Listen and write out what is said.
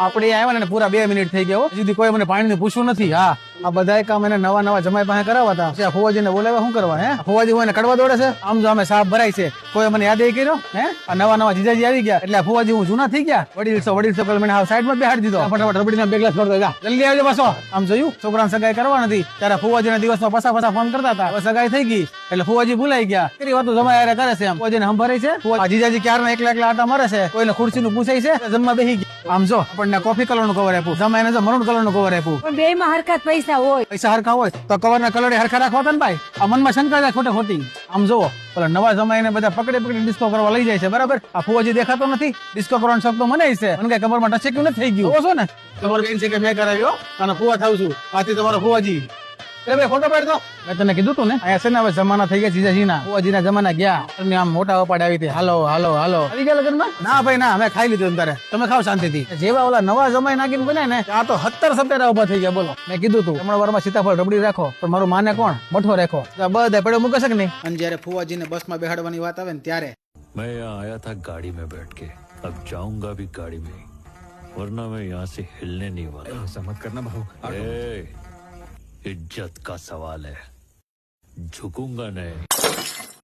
આપણે આવ્યા ને પૂરા 2 મિનિટ થઈ ગયા હજી કોઈ મને પાણી પૂછવું નથી. હા આ બધા કામ એને નવા નવા જમાઈ પાસે કરાવવા હતા. ફુવાજીને બોલાવ્યા શું કરવા? હે ફુવાજી હોય ને કડવા દોડે છે. આમ જો અમે સાફ ભરાય છે, કોઈ મને યાદ કર્યો? હે આ નવા જીજાજી આવી ગયા એટલે ફુવાજી હું જૂના થઈ ગયા. વડીલ મને સાઈડ માં બેહાડી દીધો. ફટાફટ રબડીના 2 ગ્લાસ છોડતો જા, જલ્દી આવજો પાછો. આમ જોયું છોકરાને સગાઈ કરવા નથી ત્યારે ફુવાજીના દિવસમાં પાછા ફોન કરતા હતા. હવે સગાઈ થઈ ગઈ એટલે ફુવાજી ભૂલાઈ ગયા. કેટલી વાતો જમાઈ યારે કરે છે. ફુવાજીને સંભાળે છે. જીજાજી ક્યારના એકલા આટા મારે છે. કોઈને ખુરશીનું પૂછાય છે, જમવા બેસી ગયા. આમ જો આપણને કોફી કલર નું કવર આપ્યું, જમાઈને જો મરૂન કલર નું કવર આપ્યું. પણ બે માં હરખા પૈસા હોય. પૈસા હરખા હોય તો કવર ના કલર હરખા રાખવા હતા ને ભાઈ. આ મનમાં શંકા જાય ખોટી. આમ જોવો પેલા નવા જમાઈને બધા પકડી ડિસ્કો કરવા લઈ જાય છે. બરાબર આ ફુવાજી દેખાતો નથી. ડિસ્કો કરવાનો શોખ તો મને છે. મને કઈ કમરમાં ટચેક્યું નથી થઈ ગયું છો ને. ખબર કઈ છે કે મેં કરાવ્યો અને ફુવા થાવ છું. આથી તમારો ફુવાજી ફોટો પાડતો. મેં તને કીધું તું ને અહીંયા છે ને હવે જમાના થઈ ગયા જીજાજીના. ફુવાજીના જમાના ગયા. આમ મોટા અપાડ આવી હતી. હાલો આવી ગયા લગ્નમાં? ના ભાઈ ના, અમે ખાઈ લીધું. તારે તમે ખાવ શાંતિથી. જેવા ઓલા નવા જમાઈ નાખીને બને ને આ તો 70 સપ્ટેરા ઉભા થઈ ગયા. બોલો મેં કીધું તું હમણાં વારમાં સીતાફળ રબડી રાખો પણ મારું માને કોણ? મઠો રાખો. બધા પડ્યો મૂકે છે કે નહીં? અને જયારે ફુવાજીને બસમાં બેહાડવાની વાત આવે ને ત્યારે मैं यहाँ आया था गाड़ी में बैठ के, अब जाऊंगा भी गाड़ी में, वरना मैं यहाँ से हिलने नहीं वाला. ऐसा मत करना बहू. इज्जत का सवाल है, झुकूंगा नहीं.